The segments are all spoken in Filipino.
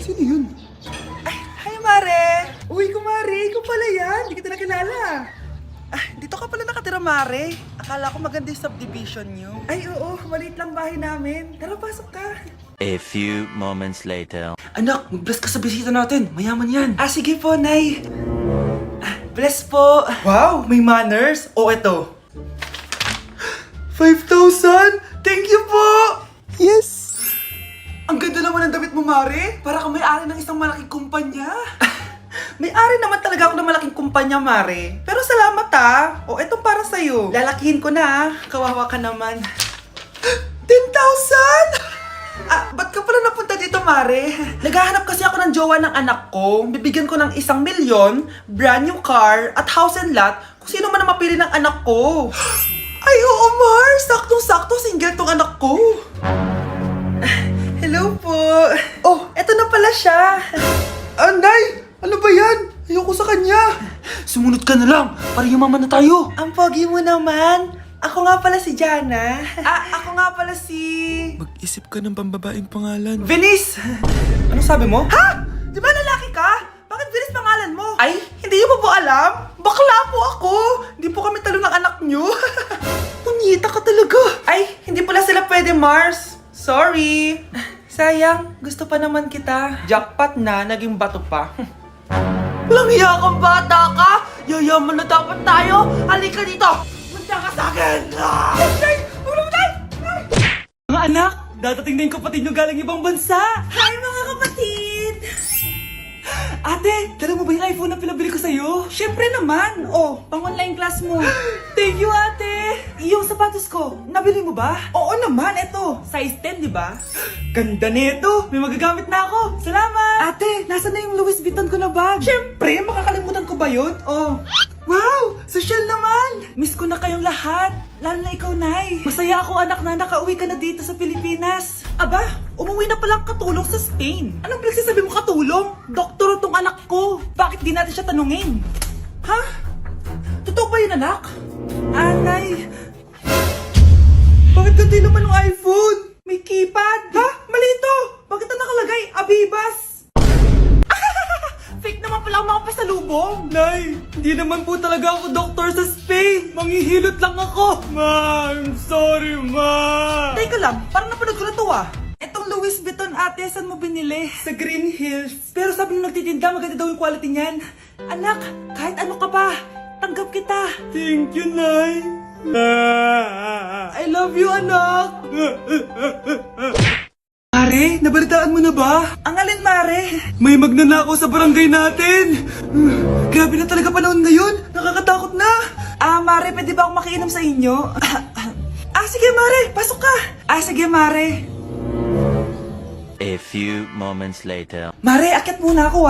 Sino yun? Ay, hi Mare! Uy, kumare, ikaw pala yan. Hindi kita nakilala. Ah, dito ka pala nakatira, Mare. Akala ko maganda yung subdivision nyo. Ay, oo. Maliit lang bahay namin. Tara, pasok ka. A few moments later. Anak, mag-bless ka sa bisita natin. Mayaman yan. Ah, sige po, Nay. Ah, bless po. Wow, may manners. O, eto. 5,000! Thank you po! Yes! Ang ganda naman ng damit mo, Mare. Para kang may-ari ng isang malaking kumpanya. May-ari naman talaga ako ng malaking kumpanya, Mare. Pero salamat O, etong para sa'yo. Lalakihin ko na Kawawa ka naman. 10,000! Ah, ba't ka pala napunta dito, Mare? Naghahanap kasi ako ng jowa ng anak ko. Bibigyan ko ng 1,000,000, brand new car, at house and lot kung sino man ang mapili ng anak ko. Ay, oo, Mar! Saktong-sakto, single tong anak ko. Hello po. Oh, eto na pala siya. Anday! Ano ba yan? Ayoko sa kanya. Sumunod ka na lang, para yumaman na tayo. Ang pogi mo naman. Ako nga pala si Jana. Ah, ako nga pala si... Mag-isip ka ng pambabaeng pangalan. Venice! Anong sabi mo? Ha? Di ba lalaki ka? Bakit Venice pangalan mo? Ay, hindi mo po alam? Bakla po ako. Hindi po kami talo ng anak nyo. Punyita ka talaga. Ay, hindi pala sila pwede, Mars. Sorry. Sayang, gusto pa naman kita. Jackpot na, naging bato pa. Walang hiya kang bata ka! Yayaman na dapat tayo! Halika dito! Munta ka sa akin! Ay! Ay! Mga anak, dadating na yung kapatid nyo galing ibang bansa. Hi mga kapatid! Ate, dala mo ba yung iPhone na pinabili ko sa'yo? Siyempre naman! Oh, pang-online class mo. Thank you, ate. Yung sapatos ko, nabili mo ba? Oo naman, eto. Size 10, di ba? Ganda nito. May magagamit na ako. Salamat. Ate, nasa na yung Louis Vuitton ko na bag? Siyempre, makakalimutan ko ba yun? Oh. Wow! Social naman! Miss ko na kayong lahat. Lalo na ikaw, Nay. Masaya ako, anak, na nakauwi ka na dito sa Pilipinas. Aba, umuwi na palang katulong sa Spain. Anong pinagsasabi mo katulong? Doktor tong anak ko. Bakit di natin siya tanungin? Ha? Totoo ba yun, anak? Anay. Bakit ganti naman ng iPhone? May keypad. Ha? Mali ito. Bakit na nakalagay? Abibas. Fake naman pala ang mga pasalubong. Nay, hindi naman po talaga ako doktor sa Spain. Manghihilot lang ako. Ma, I'm sorry, ma. Teka lang, parang napanood ko na to Etong Louis Vuitton ate, saan mo binili? Sa Green Hills. Pero sabi nung nagtitinda, maganda daw yung quality niyan. Anak, kahit ano ka pa, tanggap kita. Thank you, Nay. I love you, anak. Mare, nabalitaan mo na ba? Ang alin, Mare? May magnanakaw sa barangay natin. Grabe na talaga panahon ngayon. Nakakatakot na. Ah, Mare, pwede ba akong makiinom sa inyo? Sige, Mare, pasok ka. Sige, Mare. A few moments later. Mare, akyat muna ako,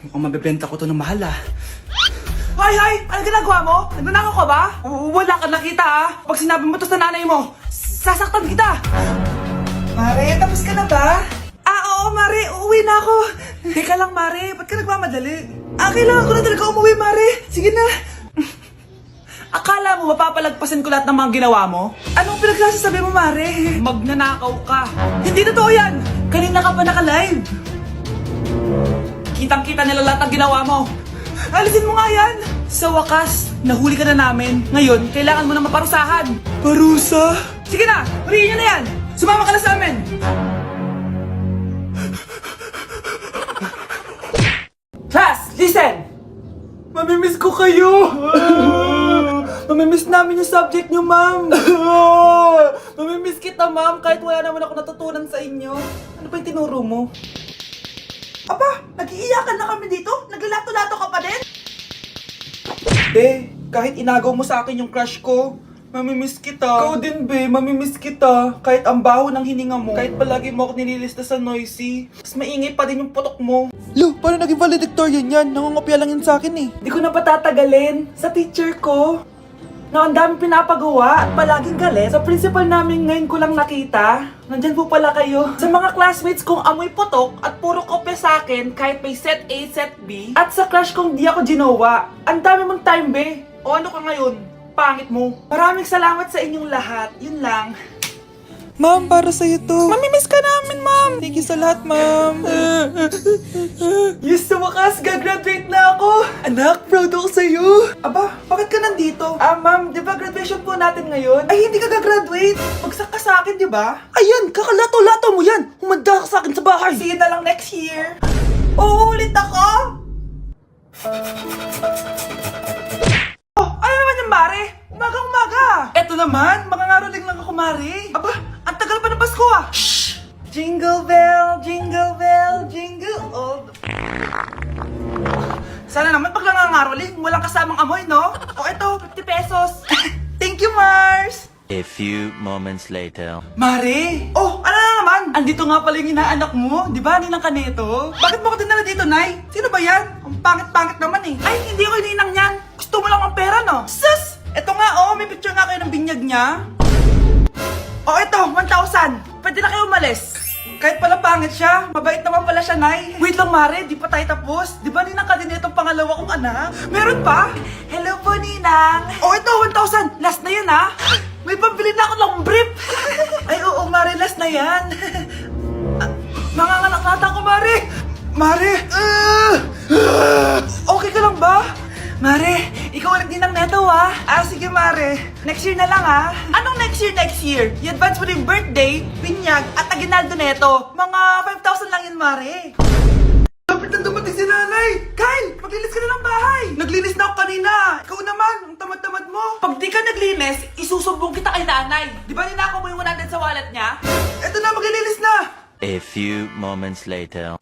Mukhang mabebenta ko to ng mahal, Hay! Anong ginagawa mo? Nagnanakaw ka ba? Wala ka nakita, Pag sinabi mo to sa nanay mo, sasaktan kita. Mare, tapos ka na ba? Oo, Mare. Uuwi na ako. Teka lang, Mare. Ba't ka nagmamadali? Kailangan ko na talaga umuwi, Mare. Sige na. Akala mo mapapalagpasan ko lahat ng mga ginawa mo? Anong pinagsasabi mo, Mare? Magnanakaw ka. Hindi totoo yan. Kanina ka pa naka-live. Kitang-kita nila lahat ng ginawa mo. Alisin mo nga yan! Sa wakas, nahuli ka na namin. Ngayon, kailangan mo na maparusahan. Parusa? Sige na! Huriin nyo na yan! Sumama ka na sa amin! Class, listen! Mamimiss ko kayo! Mamimiss namin yung subject nyo, ma'am! Mamimiss kita, ma'am, kahit wala naman ako natutunan sa inyo. Ano ba yung tinuro mo? Aba, nag-iiyakan na kami dito? Naglalato-lato ka pa din? Be, kahit inagaw mo sa akin yung crush ko, mamimiss kita. Ikaw din, be, mamimiss kita. Kahit ang baho ng hininga mo, kahit palagi mo ako nililista sa noisy, mas maingay pa din yung putok mo. Lo, paano naging valedictorian yan? Nangungopia lang yun sa akin Di ko na patatagalin sa teacher ko na ang dami pinapagawa at palaging galit. Sa principal namin ngayon ko lang nakita. Nandyan po pala kayo. Sa mga classmates kong amoy putok at puro kopya sa akin kahit may set A, set B. At sa crush kong di ako ginawa. Ang dami mong time, be. O ano ka ngayon? Pangit mo. Maraming salamat sa inyong lahat. Yun lang. Ma'am, para sa'yo to. Mamimiss ka namin, ma'am. Thank you sa lahat, ma'am. Yes, sa wakas, gagraduate na ako. Anak, proud ako sa'yo. Aba, bakit ka nandito? Ma'am, di ba graduation po natin ngayon? Ay, hindi ka gagraduate. Bagsak ka sa akin, di ba? Ayan, kakalato-lato mo yan. Humanda ka sa akin sa bahay. See you na lang next year. Uulit ako? Oh, ano naman yung Mare? Umaga-umaga! Eto naman, makangaraling lang ako, Mare. Aba, ang tagal pa ng Pasko ah! Shhh! Jingle bell, jingle bell, jingle all the... Sana naman pag nangangaroling, walang kasamang amoy, no? O eto, 50 pesos. Thank you, Mars! A few moments later. Mare! Oh, ano na naman? Andito nga pala yung inaanak mo. Di ba, ninang ka nito? Bakit mo ko dinala dito, Nay? Sino ba yan? Ang pangit-pangit naman eh. Ay, hindi ako ninang yan. Gusto mo lang ang pera, no? Sus! Eto nga, oh, may picture nga kayo ng binyag niya. Oh, eto, 1,000. Pwede na kayo umalis. Kahit pala pangit siya, mabait naman pala siya, Nay. Wait lang, Mare, di pa tayo tapos. Di ba ninang ka din itong pangalawa kong anak? Meron pa? Hello po, Ninang. Oh, ito, 1,000. Last na yun, ha? May pambili na ako ng brief. Ay, oo, Mare, last na yan. Manganganak nata ako, Mare. Mare. Okay ka lang ba? Mare, ikaw ulit din ang neto, ha? Sige, Mare. Next year na lang, ha? Anong next year, next year? I-advance mo na yung birthday, binyag, at aginaldo neto. Mga 5,000 lang yun, Mare. Lapit na dumating si nanay! Kyle, maglinis ka na ng bahay! Naglinis na ako kanina! Ikaw naman, ang tamad-tamad mo! Pag di ka naglinis, isusumbong kita kay nanay! Di ba ninako mo yung 100 sa wallet niya? Eto na, maglilinis na! A few moments later.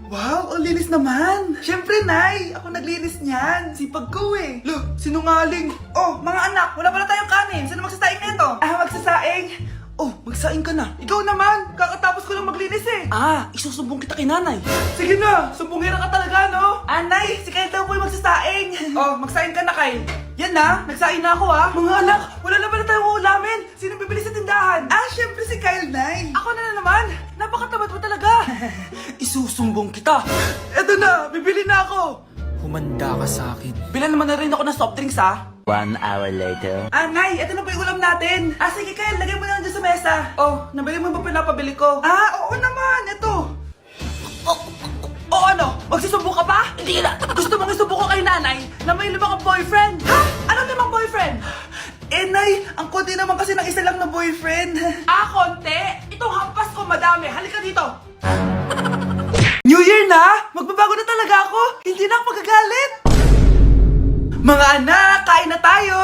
Wow, ang linis naman! Siyempre, Nay! Ako naglinis niyan! Sipag ko eh! Look, sinungaling! Oh, mga anak, wala pala tayong kanin! Sino magsasaing nito? Magsasaing? Oh, magsaing ka na! Ikaw naman! Kakatapos ko lang maglinis eh! Isusumbong kita kay nanay! Sige na! Sumbongera ka talaga, no? Nay! Si Kyle daw po yung magsasaing! Oh, magsaing ka na, Kyle! Yan na! Nagsaing na ako, ha! Mga anak, wala na pala tayong ulamin! Sino bibili sa tindahan? Siyempre si Kyle, Nay! Ako na naman! Napakatamad mo talaga! Isusumbong kita! Eto na! Bibili na ako! Humanda ka sa akin. Bilan naman na rin ako ng soft drinks, ha? 1 hour later. Nay! Eto na po yung ulam natin! Sige, Kyle! Lagay mo na lang dyan sa mesa! Oh, nabili mo ba pinapabili ko? Oo naman! Eto! Ano? Magsusumbong ka pa? Hindi na! Gusto mong isumbong ko kay nanay na may 5 kang boyfriend? Ha? Anong 5 boyfriend? Nay, ang konti naman kasi ng isa lang na boyfriend. Konti? Itong hampas ko madami. Halika dito. New Year na? Magbabago na talaga ako. Hindi na ako magagalit. Mga anak, kain na tayo.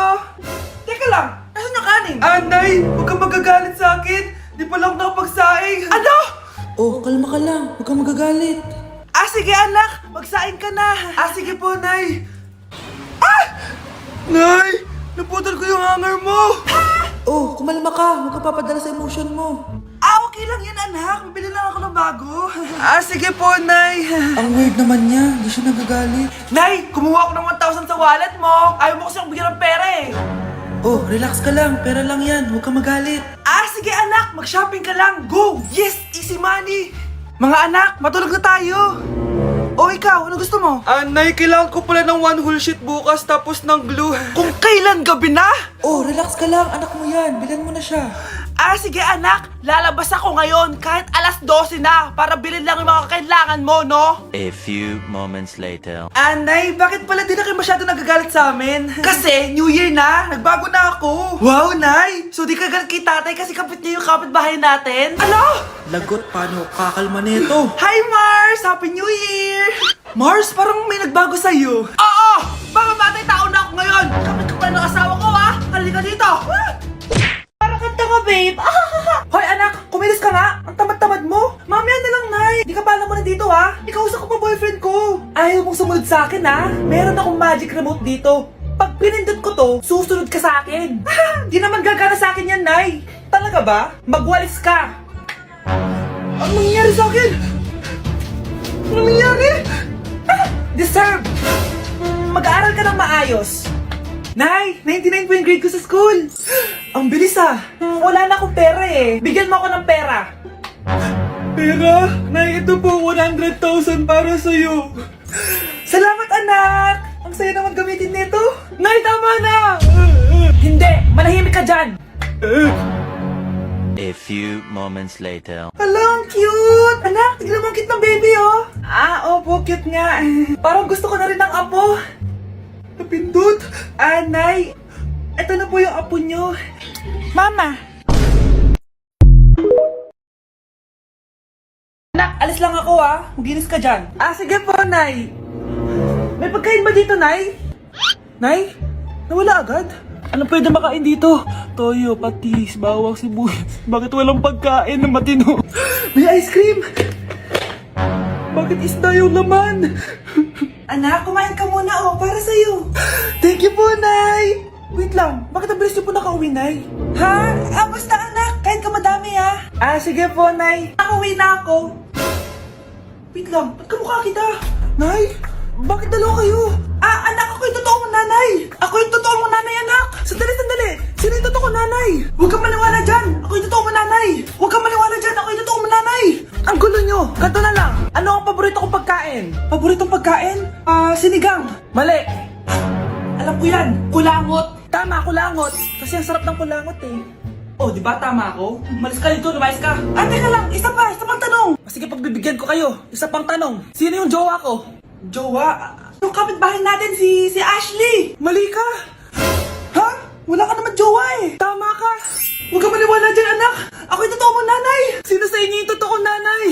Teka lang, nasan yung kanin? Nay, huwag kang magagalit sa akin. Di pa lang nakapagsaing. Ano? Oh, kalma ka lang. Huwag kang magagalit. Sige anak, magsaing ka na. Sige po, Nay. Nay, naputol ko yung hanger mo. Oh, kumalma ka. Huwag ka papadala sa emotion mo. Okay lang yan, anak. Bibili lang ako ng bago. Sige po, Nay. Ang weird naman niya. Hindi siya nagagalit. Nay, kumuha ako ng 1,000 sa wallet mo. Ayaw mo kasi akong bigyan ng pera eh. Oh, relax ka lang. Pera lang yan. Huwag ka magalit. Sige anak. Mag-shopping ka lang. Go! Yes! Easy money! Mga anak, matulog na tayo. Ikaw, ano gusto mo? Nay, kailangan ko pala ng 1 whole sheet bukas tapos ng glue. Kung kailan gabi na? Relax ka lang. Anak mo yan. Bilan mo na siya. Sige anak. Lalabas ako ngayon kahit alas 12 na para bilhin lang yung mga kailangan mo, no? A few moments later. Nay, bakit pala di na kayo masyado nagagalit sa amin? Kasi, New Year na. Nagbago na ako. Wow, Nay. So di ka galit kay tatay kasi kapit niya yung kapitbahay natin? Ano? Lagot, paano kakalma nito? Hi, Mars! Happy New Year! Mars, parang may nagbago sa'yo. Oo! Baka matay tao na ako ngayon! Kapit ka pala ng asawa ko, ha? Halika dito! Parang kanta ka, babe! Hoy, anak! Kumilis ka nga! Ang tamad-tamad mo! Mamaya na lang, Nay! Di ka pala muna dito, ha? Ikausap ko pa boyfriend ko! Ayaw mong sumunod sa akin, ha? Meron akong magic remote dito. Pag pinindot ko to, susunod ka sa akin. Di naman gagana sa akin yan, Nay! Talaga ba? Magwalis ka! Ano nangyayari sa akin? Ano nangyayari? Deserve! Mag-aaral ka ng maayos. Nay, 99 po yung grade ko sa school. Ang bilis wala na akong pera eh. Bigyan mo ako ng pera. Pera? Nay, ito po 100,000 para sa'yo. Salamat anak! Ang saya naman gamitin nito. Nay, tama na! Hindi! Manahimik ka dyan! A few moments later. Hala, ang cute! Anak, tignan mo ang cute ng baby, oh! Opo, cute nga. Parang gusto ko na rin ng apo. Napindot! Nay, ito na po yung apo nyo. Mama! Anak, alis lang ako, Maginis ka dyan. Sige po, Nay. May pagkain ba dito, Nay? Nay? Nawala agad? Anong pwede makain dito? Toyo, patis, bawang, sibuyas. Bakit walang pagkain na matino? May ice cream! Bakit isda yung laman? Anak, kumain ka muna, para sa'yo. Thank you po, Nay! Wait lang, bakit ang bilis niyo po nakauwi, Nay? Basta anak, kain ka madami, sige po, Nay. Nakauwi na ako. Wait lang, ba't kamukha kita? Nay, bakit dalawa kayo? Anak, ako yung totoo mong nanay! Ako yung totoo mong nanay, anak! Sandali! Sino yung totoo mong nanay? Huwag kang maniwala dyan! Ako yung totoo mong nanay! Huwag kang maniwala dyan! Ako yung totoo mong nanay! Ang gulo nyo! Ganto na lang! Ano ang paborito kong pagkain? Paboritong pagkain? Sinigang! Mali! Alam ko yan! Kulangot! Tama, kulangot! Kasi ang sarap ng kulangot di ba tama ako? Malis ka dito, lumayas ka! Teka lang! Isa pang tanong! Sige, pagbibigyan ko kayo. Isa pang tanong. Sino yung jowa ko? Jowa? Yung kapitbahay natin, si Ashley! Mali ka! Wala ka naman jowa Tama ka! Huwag ka maniwala dyan, anak! Ako yung totoo mong nanay! Sino sa inyo yung totoong nanay?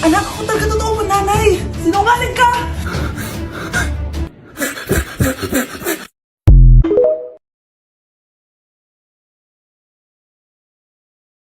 Anak, ako talaga totoo